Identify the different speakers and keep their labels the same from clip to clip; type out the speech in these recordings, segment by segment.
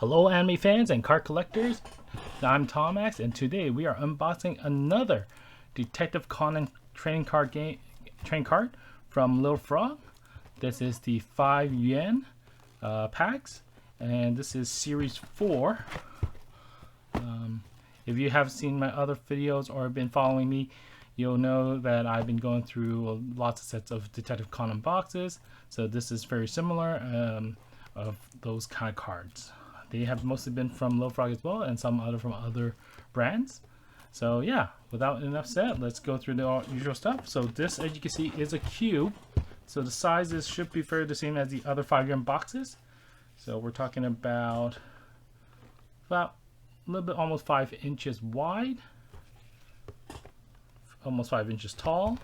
Speaker 1: Hello anime fans and card collectors, I'm Tomax and today we are unboxing another Detective Conan trading card from Little Frog. This is the 5 yuan packs and this is series 4. If you have seen my other videos or been following me, you'll know that I've been going through lots of sets of Detective Conan boxes, so this is very similar of those kind of cards. They have mostly been from Little Frog as well, and some other from other brands. So yeah, without enough said, let's go through the usual stuff. So this, as you can see, is a cube. So the sizes should be fairly the same as the other 5 yuan boxes. So we're talking about a little bit, almost 5 inches wide, almost 5 inches tall,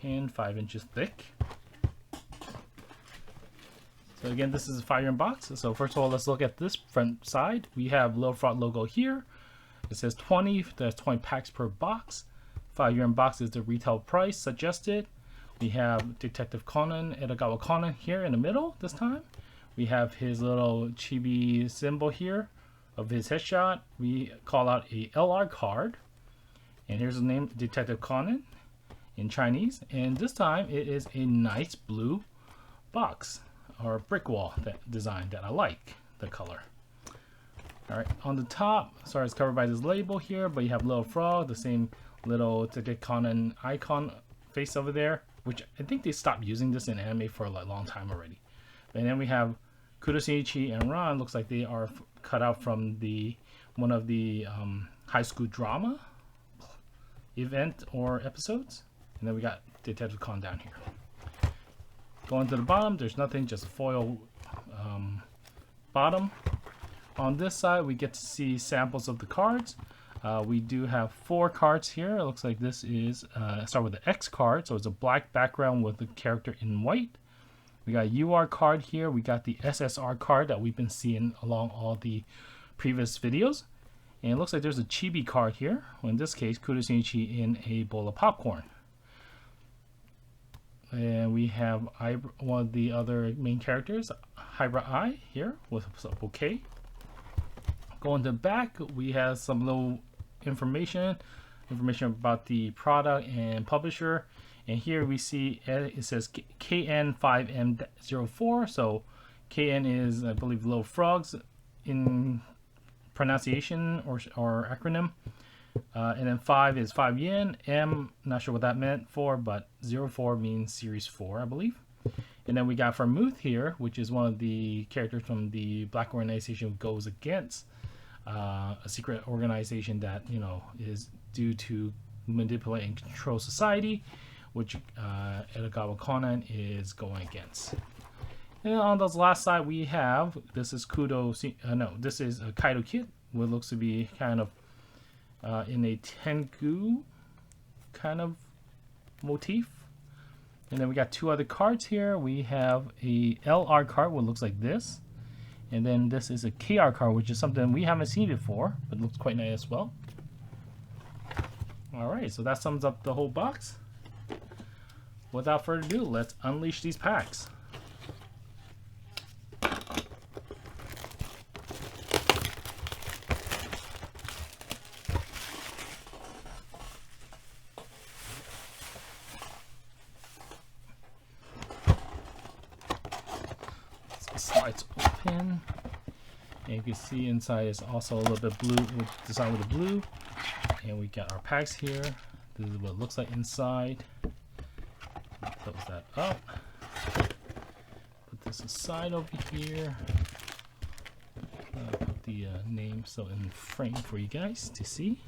Speaker 1: and 5 inches thick. So again, this is a 5 yuan box. So first of all, let's look at this front side. We have Little Frog logo here. It says 20. There's 20 packs per box. 5 yuan box is the retail price suggested. We have Detective Conan, Edogawa Conan here in the middle this time. We have his little chibi symbol here of his headshot. We call out a LR card. And here's the name, Detective Conan in Chinese. And this time it is a nice blue box, or brick wall design that I like the color. All right, on the top, sorry, it's covered by this label here, but you have Little Frog, the same little Detective Conan icon face over there, which I think they stopped using this in anime for a long time already. And then we have Kuroseichi and Ran. Looks like they are cut out from one of the high school drama event or episodes. And then we got Detective Conan down here. Going to the bottom, there's nothing, just a foil bottom. On this side, we get to see samples of the cards. We do have 4 cards here. It looks like this is, start with the X card, so it's a black background with the character in white. We got a UR card here. We got the SSR card that we've been seeing along all the previous videos. And it looks like there's a chibi card here. Well, in this case, Kuroseichi in a bowl of popcorn. And we have one of the other main characters, Hybrid Eye, here with a bouquet. Going to the back, we have some little information about the product and publisher. And here we see it says KN5M04. So KN is, I believe, Little Frogs in pronunciation or acronym. And then 5 is 5 yen. M, not sure what that meant for, but 04 means series 4, I believe. And then we got Vermouth here, which is one of the characters from the black organization who goes against a secret organization that, you know, is due to manipulate and control society, which Edogawa Conan is going against. And on this last side, we have, this is this is a Kaido kit, what looks to be kind of in a Tengu kind of motif. And then we got 2 other cards here. We have a LR card, what looks like this. And then this is a KR card, which is something we haven't seen before, but looks quite nice as well. Alright, so that sums up the whole box. Without further ado, let's unleash these packs. Slides open, and you can see inside is also a little bit blue, designed with the blue. And we got our packs here. This is what it looks like inside. Close that up. Put this aside over here. Put the name so in frame for you guys to see.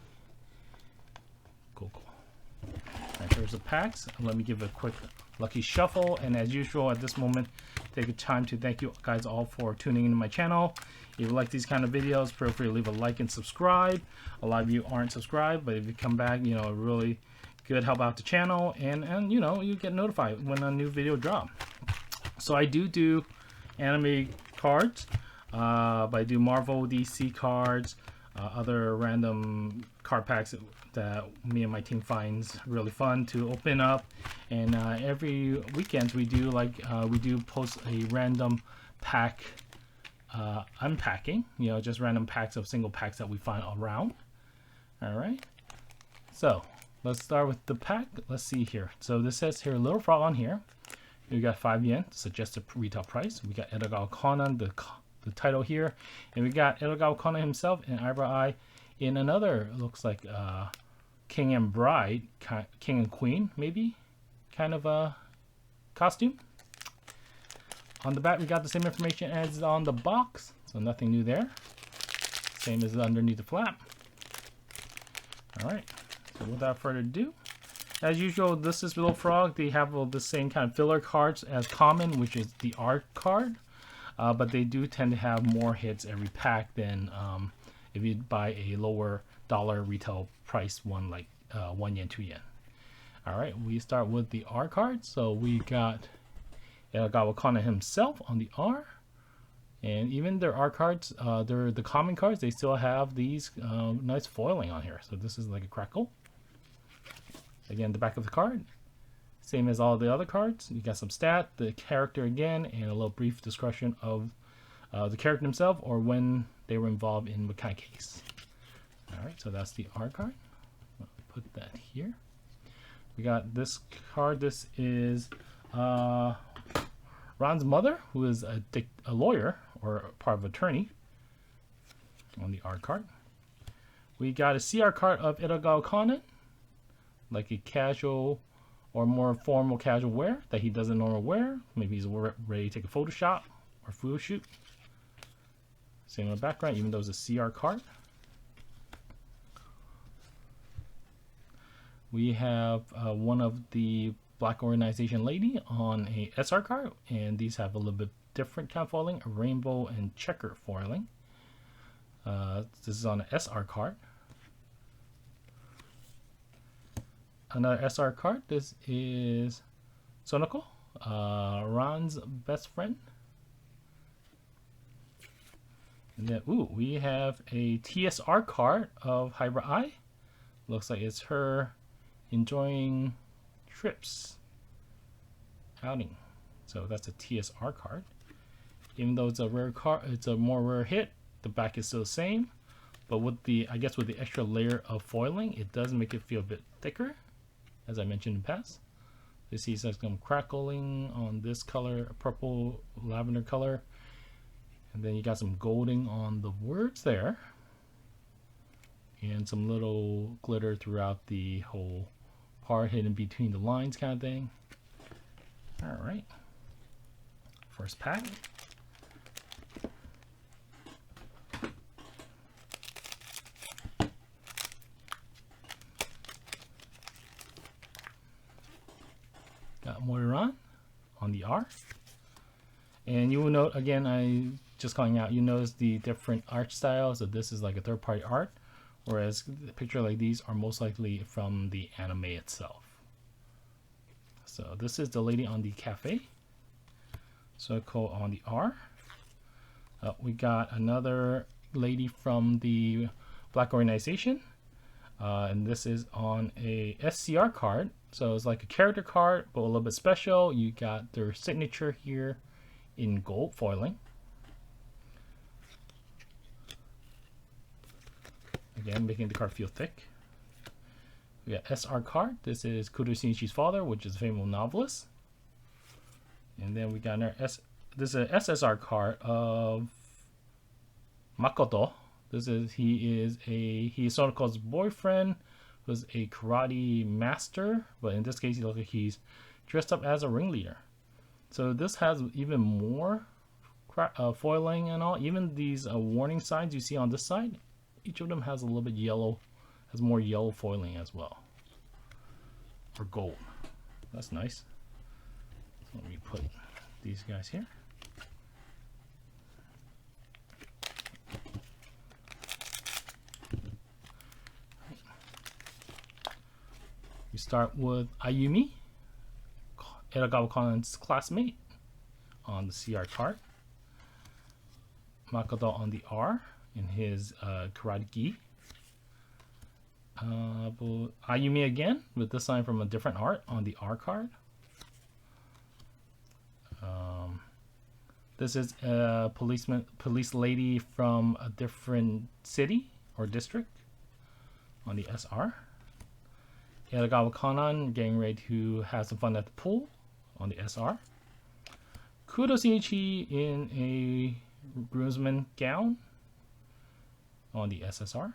Speaker 1: Cool. And here's the packs. Let me give a quick lucky shuffle, and as usual at this moment, take the time to thank you guys all for tuning into my channel. If you like these kind of videos, feel free to leave a like and subscribe. A lot of you aren't subscribed, but if you come back, you know, really good help out the channel, and you know, you get notified when a new video drop. So I do anime cards, but I do Marvel, DC cards, other random card packs that me and my team finds really fun to open up. And every weekend we do post a random pack unpacking, just random packs of single packs that we find around. All right, so let's start with the pack. Let's see here. So this says here Little Frog on here. We got 5 yen, suggested retail price. We got Edogawa Conan, the title here, and we got Edogawa Conan himself and Eyebrow Eye in another, looks like king and bride, king and queen maybe, kind of a costume. On the back we got the same information as on the box, so nothing new there. Same as underneath the flap. Alright, so without further ado, as usual, this is Little Frog. They have the same kind of filler cards as common, which is the art card. But they do tend to have more hits every pack than if you buy a lower dollar retail price one, like 1 yen, 2 yen. Alright, we start with the R card. So we got Edogawa Conan himself on the R. And even their R cards, they're the common cards, they still have these nice foiling on here. So this is like a crackle. Again, the back of the card, same as all the other cards. You got some stat, the character again, and a little brief description of the character himself or when they were involved in what kind of case. Alright, so that's the R card. I'll put that here. We got this card. This is Ron's mother, who is a lawyer or part of attorney on the R card. We got a CR card of Edogawa Conan, like a casual or more formal casual wear that he doesn't normally wear. Maybe he's ready to take a Photoshop or photo shoot. Same on the background, even though it's a CR card. We have one of the Black Organization lady on a SR card, and these have a little bit different kind of foiling, a rainbow and checker foiling. This is on an SR card. Another SR card. This is Sonoko, Ron's best friend. And then, we have a TSR card of Hybrid Eye. Looks like it's her enjoying trips, outing. So that's a TSR card. Even though it's a rare card, it's a more rare hit. The back is still the same, but with the, I guess with the extra layer of foiling, it does make it feel a bit thicker. As I mentioned in the past, you see some crackling on this color, purple lavender color, and then you got some golding on the words there, and some little glitter throughout the whole part, hidden between the lines kind of thing. All right, first pack. Got Moiran on the R. And you will note, again, I just calling out, you notice the different art styles. So this is like a third-party art, whereas a picture like these are most likely from the anime itself. So this is the lady on the cafe. Circle on the R. We got another lady from the Black Organization. And this is on a SCR card. So it's like a character card, but a little bit special. You got their signature here in gold foiling. Again, making the card feel thick. We got SR card. This is Kuro Shinichi's father, which is a famous novelist. And then we got another this is an SSR card of Makoto. He is Sonoko's boyfriend, who's a karate master, but in this case he looks like he's dressed up as a ringleader. So this has even more foiling and all. Even these warning signs you see on this side, each of them has a little bit yellow, has more yellow foiling as well, or gold. That's nice. So let me put these guys here. We start with Ayumi, Edogawa Conan's classmate, on the CR card. Makoto on the R in his karate gi. Ayumi again with this sign from a different art on the R card. This is a police lady from a different city or district on the SR. Edogawa Conan getting ready to have some fun at the pool on the SR. Kudo Shinichi in a groomsman gown on the SSR.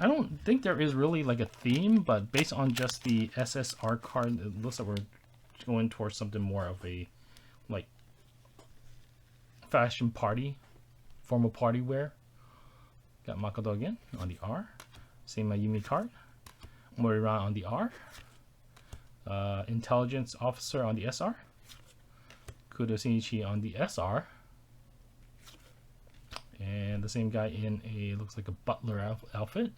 Speaker 1: I don't think there is really like a theme, but based on just the SSR card, it looks like we're going towards something more of a like fashion party, formal party wear. Got Makoto again on the R. Same Mayumi card. Moriran on the R. Intelligence officer on the SR. Kudo Shinichi on the SR. And the same guy in a looks like a butler outfit.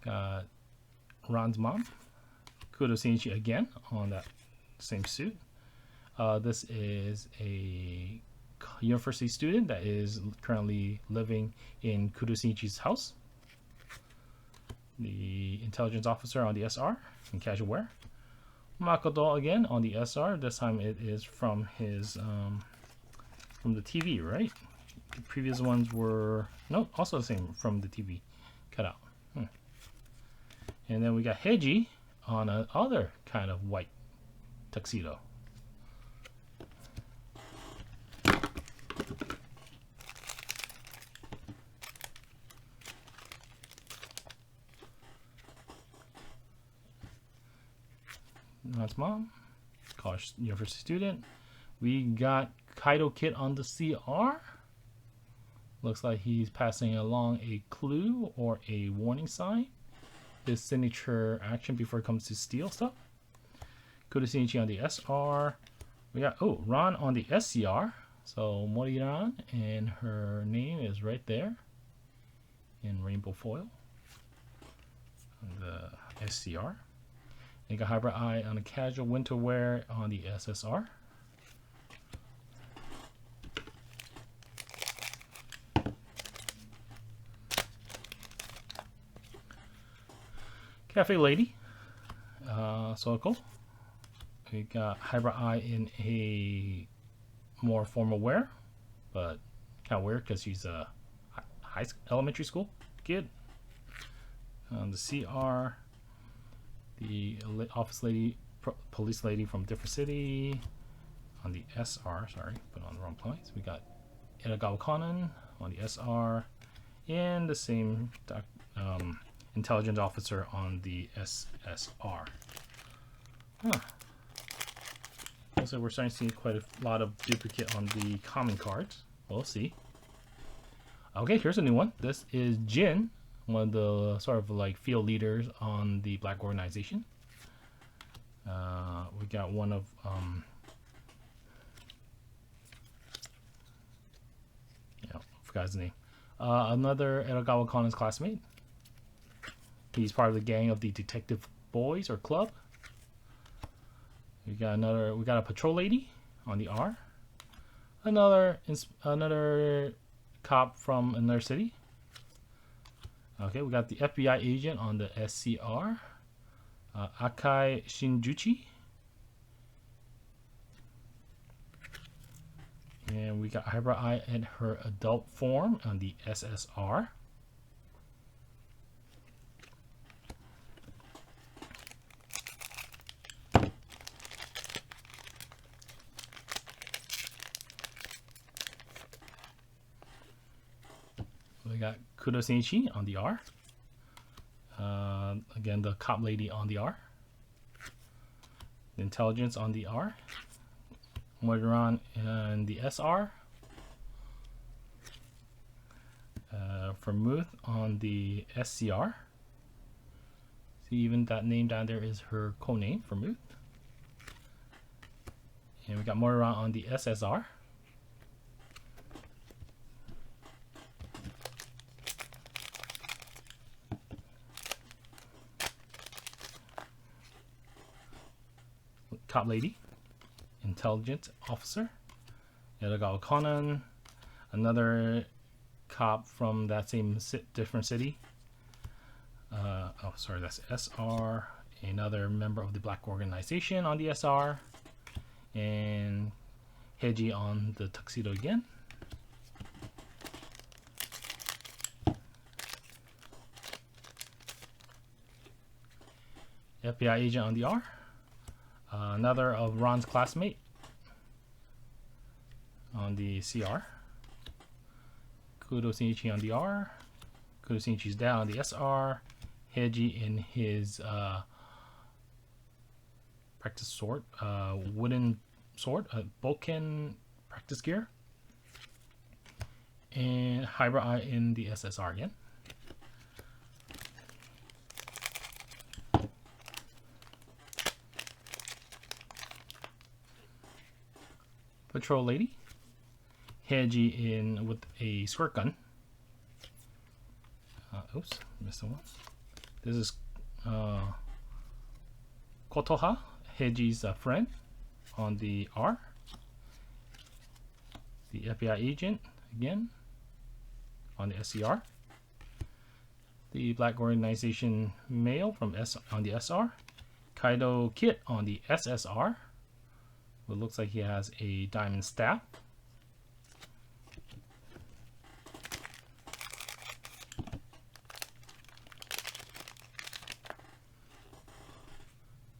Speaker 1: Got Ron's mom, Kudo Shinichi again on that same suit. This is a university student that is currently living in Kudo Shinichi's house. The intelligence officer on the SR in casual wear. Makoto again on the SR. This time it is from his from the TV, right? The previous ones were also the same from the TV cutout. And then we got Heiji on another kind of white tuxedo. That's mom, college university student. We got Kaido Kid on the CR. Looks like he's passing along a clue or a warning sign. His signature action before it comes to steal stuff. Kudo Shinichi on the SR. We got Ron on the SCR. So Moriran, and her name is right there in rainbow foil on the SCR. You got Hybrid Eye on the casual winter wear on the SSR. Cafe Lady, Soko. We got Hybrid Eye in a more formal wear, but kind of weird because she's a elementary school kid. On the CR, the office lady, police lady from different city. On the SR, sorry, put on the wrong place. We got Edogawa Conan on the SR, and the same intelligence officer on the SSR. Looks like we're starting to see quite a lot of duplicate on the common cards. We'll see. Okay, here's a new one. This is Jin, one of the sort of like field leaders on the Black Organization. We got one of forgot his name. Another Edogawa Conan's classmate. He's part of the gang of the Detective Boys or Club. We got a patrol lady on the R. Another cop from another city. Okay, we got the FBI agent on the SCR. Akai Shinjuchi. And we got Hybrid Eye in her adult form on the SSR. We got Kudo Shinichi on the R. Again, the cop lady on the R. The intelligence on the R. Moriran and the SR. Vermouth on the SCR. See, even that name down there is her co-name, Vermouth. And we got Moriran on the SSR. cop lady, intelligence officer. Edogawa Conan, another cop from that same different city. Oh, sorry, that's SR. Another member of the black organization on the SR. And Heiji on the tuxedo again. FBI agent on the R. Another of Ron's classmate on the CR. Kudo Shinichi on the R. Kudo Shinichi's dad on the SR. Heiji in his practice sword, wooden sword, Boken practice gear. And Hybrid Eye in the SSR again. Patrol lady. Heiji in with a squirt gun. Oops, missed one. This is Kotoha, Heiji's friend, on the R. The FBI agent again on the SCR. The black organization male from on the SR. Kaido Kit on the SSR. It looks like he has a diamond staff.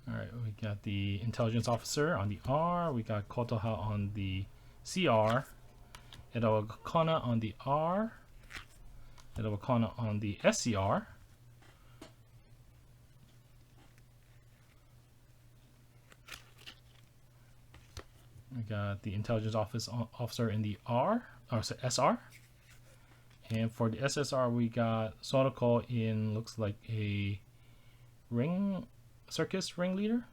Speaker 1: Alright, we got the intelligence officer on the R. We got Kotoha on the CR. Edo Wakana on the R. Edo Wakana on the SCR. We got the intelligence officer in the R, or so SR. And for the SSR, we got Soroko in, looks like a circus ringleader.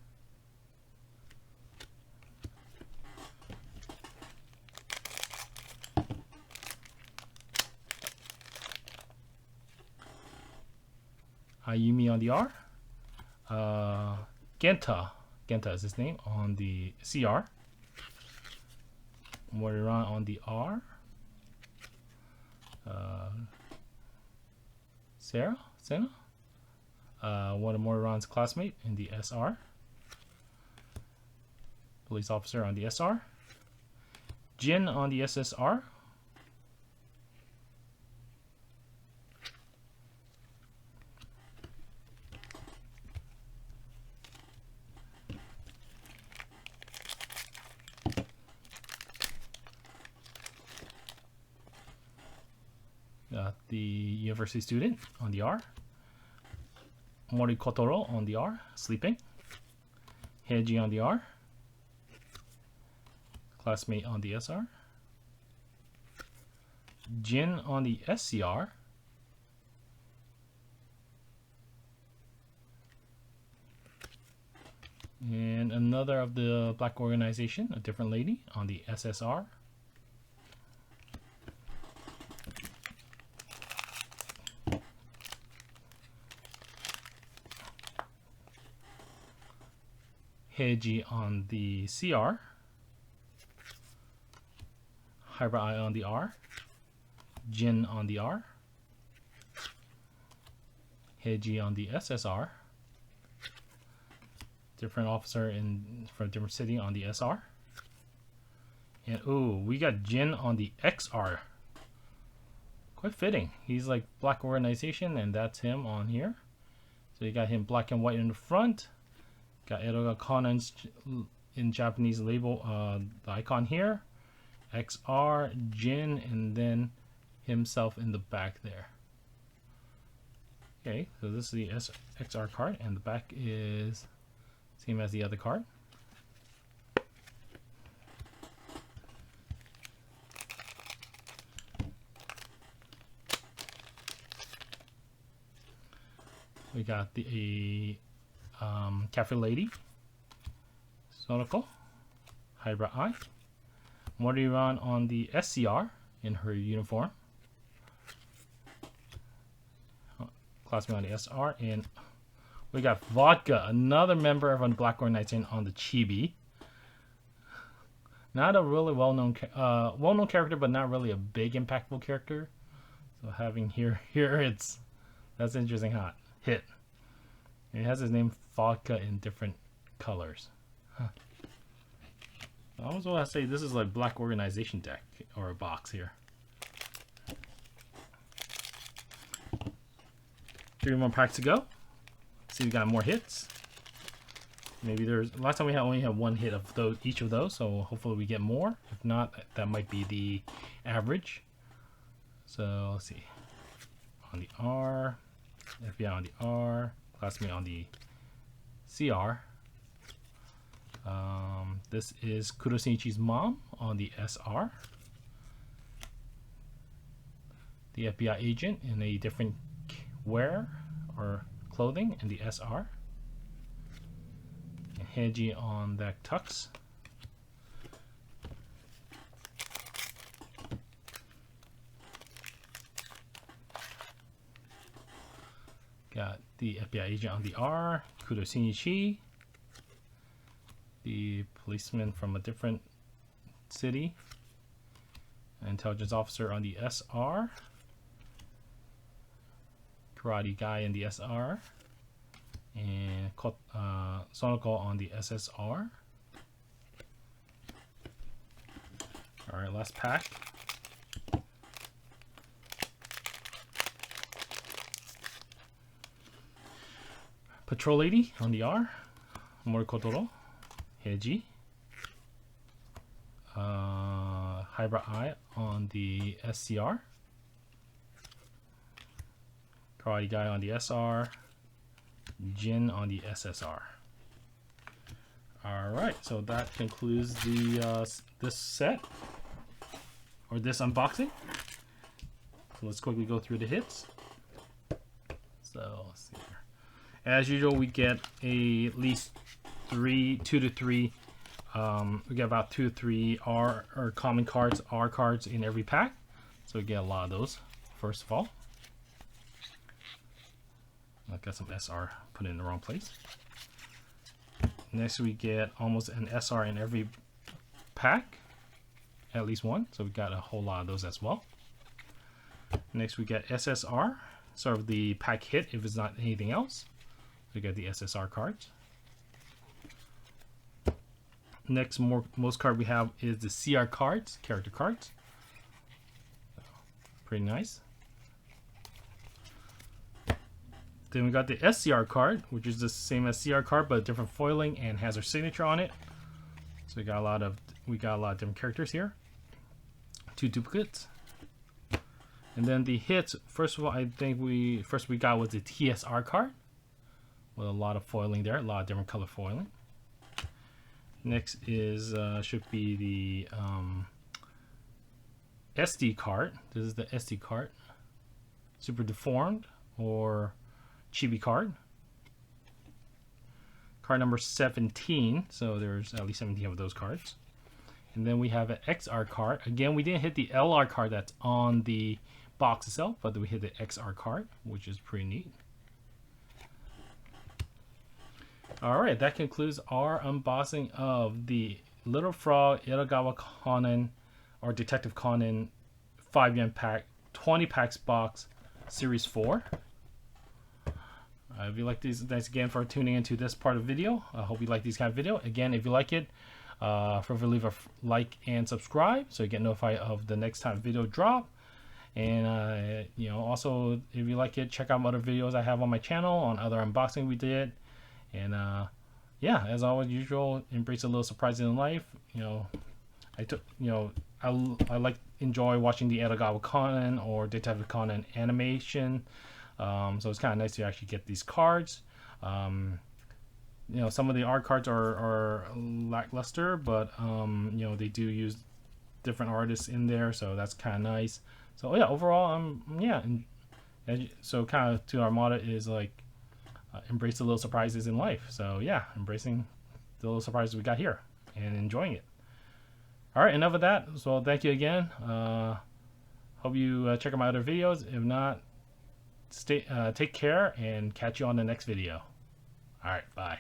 Speaker 1: Ayumi on the R. Genta is his name, on the CR. Moriran on the R. Senna, one of Moriran's classmate in the SR. Police officer on the SR. Jin on the SSR. The university student on the R. Mori Kotoro on the R, sleeping. Heiji on the R. Classmate on the SR. Jin on the SCR. And another of the black organization, a different lady, on the SSR. Heiji on the CR. Hybrid Eye on the R. Jin on the R. Heiji on the SSR. Different officer from a different city on the SR. And ooh, we got Jin on the XR. Quite fitting. He's like black organization, and that's him on here. So you got him black and white in the front. Got Edogawa Conan's in Japanese label, the icon here. XR, Jin, and then himself in the back there. Okay, so this is the XR card, and the back is same as the other card. We got the Cafe Lady, Sonoko, Hybrid Eye, Moriran on the SCR in her uniform, classmate on the SR, and We got Vodka, another member of the Black Organization on the Chibi. Not a really well-known character, but not really a big impactful character. So having here that's interesting. Hit. And it has his name Vodka in different colors. Huh. I almost want to say this is like Black Organization deck or a box here. 3 more packs to go. See, we got more hits. Maybe there's last time we only had 1 hit of those, each of those, so hopefully we get more. If not, that might be the average. So let's see. On the R, FBI on the R, Classmate on the CR. This is Kurosinichi's mom on the SR. The FBI agent in a different wear or clothing in the SR. And Heiji on that tux. Got the FBI agent on the R, Kurosinichi. The policeman from a different city. Intelligence officer on the SR. Karate guy in the SR. And Sonoko on the SSR. Alright, last pack. Patrol Lady on the R. Morikotoro. Heiji. Hybrid Eye on the SCR. Karate Guy on the SR. Jin on the SSR. Alright, so that concludes the this set, or this unboxing. So let's quickly go through the hits. So let's see here. As usual, we get at least 2 to 3. We get about 2 to 3 R or common cards, R cards in every pack. So we get a lot of those. First of all, I got some SR put in the wrong place. Next, we get almost an SR in every pack, at least one. So we got a whole lot of those as well. Next, we get SSR, sort of the pack hit if it's not anything else. We get the SSR cards. Next, most card we have is the CR cards, character cards. Pretty nice. Then we got the SCR card, which is the same as CR card but different foiling and has our signature on it. So we got a lot of different characters here. 2 duplicates. And then the hits, first of all, I think we got was the TSR card with a lot of foiling there, a lot of different color foiling. Next is should be the SD card. This is the SD card. Super deformed or chibi card. Card number 17. So there's at least 17 of those cards. And then we have an XR card. Again, we didn't hit the LR card that's on the box itself, but we hit the XR card, which is pretty neat. Alright, that concludes our unboxing of the Little Frog Edogawa Conan or Detective Conan 5 yen pack, 20 packs box, Series 4. If you like these, thanks again for tuning into this part of the video. I hope you like these kind of video. Again, if you like it, feel free to leave a like and subscribe so you get notified of the next time video drop. And you know, also if you like it, check out other videos I have on my channel on other unboxing we did. And yeah, as always, usual, embrace a little surprises in life. You know, I enjoy watching the Edogawa Conan or Detective Conan animation. So it's kind of nice to actually get these cards. You know, some of the art cards are lackluster, but you know, they do use different artists in there, so that's kind of nice. So yeah, overall, yeah, and so kind of to our motto is like embrace the little surprises in life. So yeah, embracing the little surprises we got here and enjoying it. All right, enough of that. So thank you again. Hope you check out my other videos. If not, take care and catch you on the next video. All right, bye.